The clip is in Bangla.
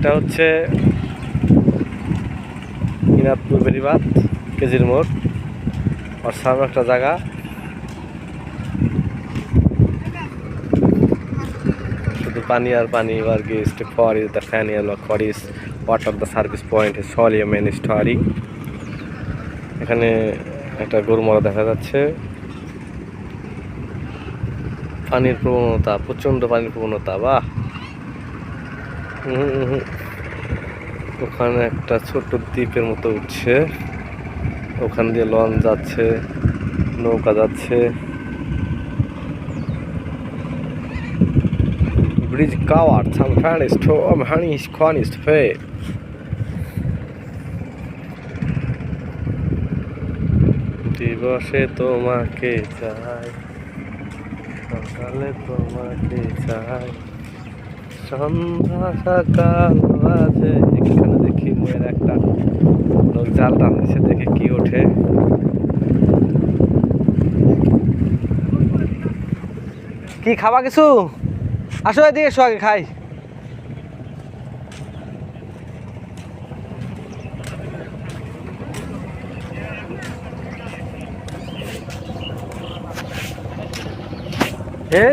এটা হচ্ছে ইনাদপুর বেরিবাদ কেজির মোড় আর সামনে একটা জায়গা শুধু পানি আর পানি আর কি for is the fan year for is water the service point is solely main story. এখানে একটা গরু মরা দেখা যাচ্ছে। পানির প্রবণতা, প্রচন্ড পানির প্রবণতা। বাহ, ওখানে একটা ছোট্ট দ্বীপের মতো উঠছে, ওখান দিয়ে লঞ্চ যাচ্ছে, নৌকা যাচ্ছে। ব্রিজ কাওয়ার দিবসে তোমাকে চাই, সকালে তোমাকে চাই, সন্ধ্যা সকাল বাজে। এখানে দেখি মেয়ের একটা লোক জাল টানছে, দেখে কি ওঠে। কি খাবা কিছু? আসো এদিকে এসো, আগে খাই। এ